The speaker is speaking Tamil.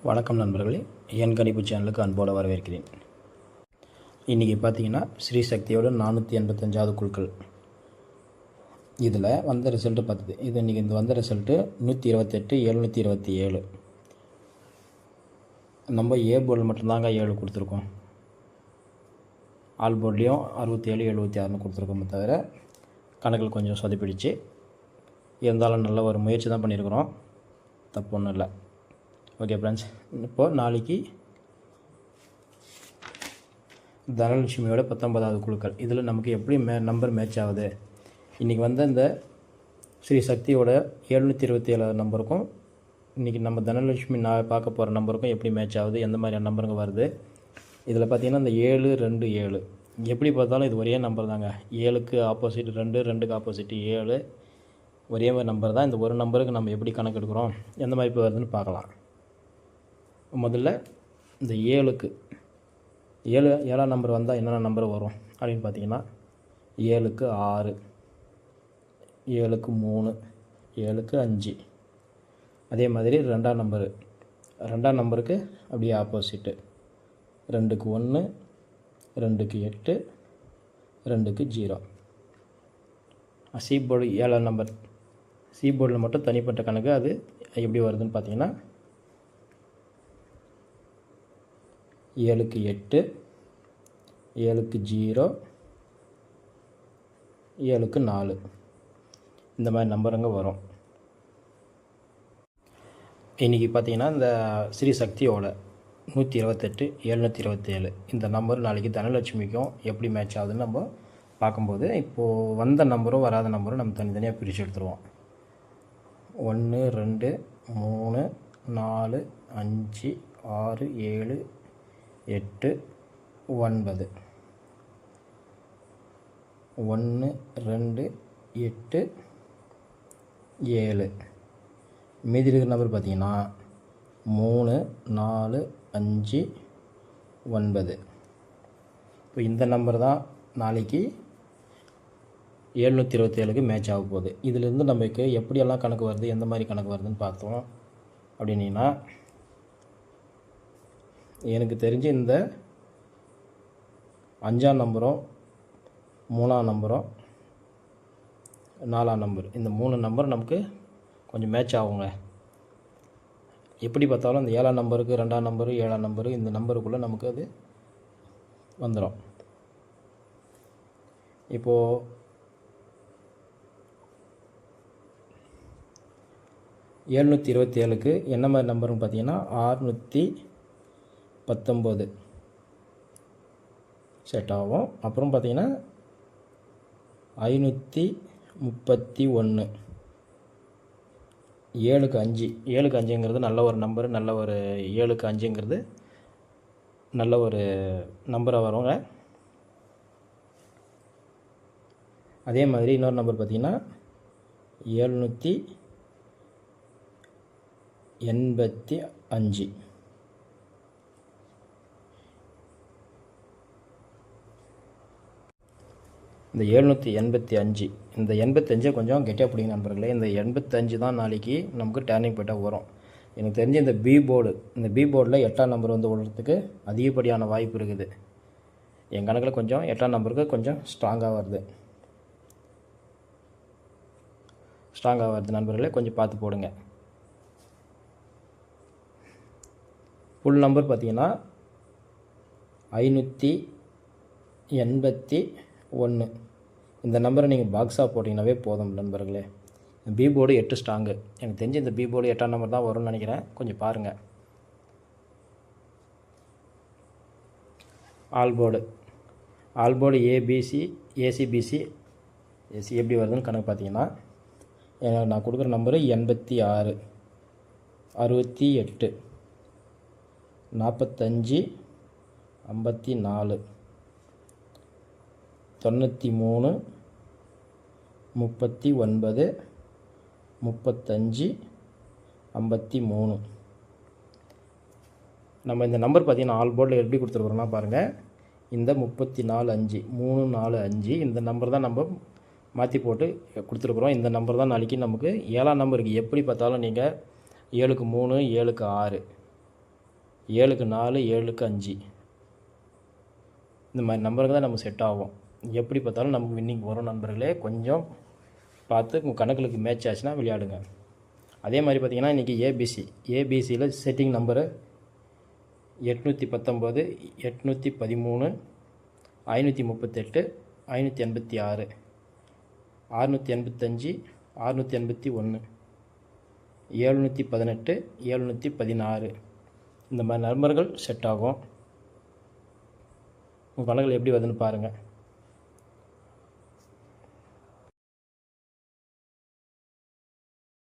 வணக்கம் நண்பர்களே, என் கணிப்பு சேனலுக்கு அன்போடு வரவேற்கிறேன். இன்றைக்கி பார்த்தீங்கன்னா ஸ்ரீ சக்தியோட 485வது குழுக்கள் இதில் வந்த ரிசல்ட்டு பார்த்தது. இன்றைக்கி வந்த ரிசல்ட்டு 128 727. நம்ம ஏ போர்டில் மட்டும்தாங்க 7 கொடுத்துருக்கோம். ஆல் போர்ட்லேயும் 67 76ன்னு கொடுத்துருக்கோமே தவிர கணக்கில் கொஞ்சம் சொதப்பிடுச்சு. இருந்தாலும் நல்ல ஒரு முயற்சி தான் பண்ணியிருக்கிறோம், தப்பு ஒன்றும் இல்லை. ஓகே ஃப்ரெண்ட்ஸ், இப்போது நாளைக்கு தனலட்சுமியோட 19வது குழுக்கள் இதில் நமக்கு எப்படி நம்பர் மேட்ச் ஆகுது. இன்றைக்கி வந்து இந்த ஸ்ரீ சக்தியோட 727 நம்பருக்கும் இன்றைக்கி நம்ம தனலட்சுமி பார்க்க போகிற நம்பருக்கும் எப்படி மேட்ச் ஆகுது, எந்த மாதிரியான நம்பருங்க வருது. இதில் பார்த்திங்கன்னா இந்த 7 2 7 எப்படி பார்த்தாலும் இது ஒரே நம்பர் தாங்க. 7க்கு ஆப்போசிட் 2, 2க்கு ஆப்போசிட் 7, ஒரே மாதிரி நம்பர் தான். இந்த ஒரு நம்பருக்கு நம்ம எப்படி கணக்கு எடுக்கிறோம், எந்த மாதிரி இப்போ வருதுன்னு பார்க்கலாம். முதல்ல இந்த 7க்கு 7ஆம் நம்பர் வந்தால் என்னென்ன நம்பர் வரும் அப்படின்னு பார்த்தீங்கன்னா 7க்கு 6, 7க்கு 3, 7க்கு 5. அதே மாதிரி 2ஆம் நம்பருக்கு அப்படியே ஆப்போசிட்டு 2க்கு 1, 2க்கு 8, 2க்கு 0. சி போர்டு 7ஆம் நம்பர் சி போர்டில் மட்டும் தனிப்பட்ட கணக்கு அது எப்படி வருதுன்னு பார்த்தீங்கன்னா 7க்கு 8, 7க்கு 0, 7க்கு 4. இந்த மாதிரி நம்பருங்க வரும். இன்றைக்கி பார்த்திங்கன்னா இந்த ஸ்ரீ சக்தியோட 128 727 இந்த நம்பர் நாளைக்கு தனலட்சுமிக்கும் எப்படி மேட்ச் ஆகுதுன்னு நம்ம பார்க்கும்போது, இப்போது வந்த நம்பரும் வராத நம்பரும் நம்ம தனித்தனியாக பிரித்து எடுத்துருவோம். 1 2 3 4 5 6 7 8 9. 1 2 8 7. மீதி இருக்கிற நம்பர் பார்த்திங்கன்னா 3 4 5 9. இப்போ இந்த நம்பர் தான் நாளைக்கு 727க்கு மேட்ச் ஆக போகுது. இதிலிருந்து நமக்கு எப்படியெல்லாம் கணக்கு வருது, எந்த மாதிரி கணக்கு வருதுன்னு பார்த்தோம் அப்படின்னா, எனக்கு தெரிஞ்சு இந்த 5ஆம் நம்பரும் 3ஆம் நம்பரும் 4ஆம் நம்பர் இந்த 3 நம்பர் நமக்கு கொஞ்சம் மேட்ச் ஆகுங்க. எப்படி பார்த்தாலும் இந்த 7ஆம் நம்பருக்கு 2ஆம் நம்பரு 7ஆம் நம்பரு இந்த நம்பருக்குள்ளே நமக்கு அது வந்துடும். இப்போது 727க்கு என்ன மாதிரி நம்பர்னு பார்த்தீங்கன்னா 619 செட் ஆகும். அப்புறம் பார்த்திங்கன்னா 531. 7க்கு 5 7க்கு 5ங்கிறது நல்ல ஒரு நம்பரு, நல்ல ஒரு 7க்கு 5ங்கிறது நல்ல ஒரு நம்பராக வருங்க. அதே மாதிரி இன்னொரு நம்பர் பார்த்திங்கன்னா 785. இந்த 785 இந்த 85 கொஞ்சம் கெட்டியாக பிடிங்க நண்பர்களே. இந்த 85 தான் நாளைக்கு நமக்கு டேர்னிங் பாயிண்ட்டாக வரும். எனக்கு தெரிஞ்ச இந்த பி போர்டில் 8ஆம் நம்பர் வந்து விடுறதுக்கு அதிகப்படியான வாய்ப்பு இருக்குது. என் கணக்கில் கொஞ்சம் 8ஆம் நம்பருக்கு கொஞ்சம் ஸ்ட்ராங்காக வருது நண்பர்களே, கொஞ்சம் பார்த்து போடுங்க. ஃபுல் நம்பர் பார்த்திங்கன்னா 581. இந்த நம்பரை நீங்கள் பாக்ஸாக போட்டிங்கனாவே போதும் நண்பர்களே. B board 8 strong. எனக்கு தெரிஞ்சு இந்த பி போர்டு 8ஆம் நம்பர் தான் வரும்னு நினைக்கிறேன். கொஞ்சம் பாருங்கள். All board ABC ACBC AC எப்படி வருதுன்னு கணக்கு பார்த்தீங்கன்னா, நான் கொடுக்குற நம்பரு 86 68 45 54 93 39 35 53. நம்ம இந்த நம்பர் பார்த்திங்கன்னா ஆல் போர்டில் எப்படி கொடுத்துருக்குறோன்னா பாருங்கள். இந்த 34 5 3 4 5 இந்த நம்பர் தான் நம்ம மாற்றி போட்டு கொடுத்துருக்குறோம். இந்த நம்பர் தான் நாளைக்கு நமக்கு 7ஆம் நம்பருக்கு எப்படி பார்த்தாலும் நீங்கள் 7க்கு 3 7க்கு 6 7க்கு 4, 7க்கு 5 இந்த மாதிரி நம்பருக்கு தான் நம்ம செட் ஆகும். எப்படி பார்த்தாலும் நமக்கு வின்னிங் வரும் நண்பர்களே. கொஞ்சம் பார்த்து உங்கள் கணக்குகளுக்கு மேட்ச் ஆச்சுன்னா விளையாடுங்க. அதே மாதிரி பார்த்திங்கன்னா இன்றைக்கி ஏபிசியில் செட்டிங் நம்பரு 819, 813, 538, 586, 685, 681, 718, 716 இந்த மாதிரி நம்பர்கள் செட் ஆகும். உங்கள் கணக்குகள் எப்படி வருதுன்னு பாருங்கள்.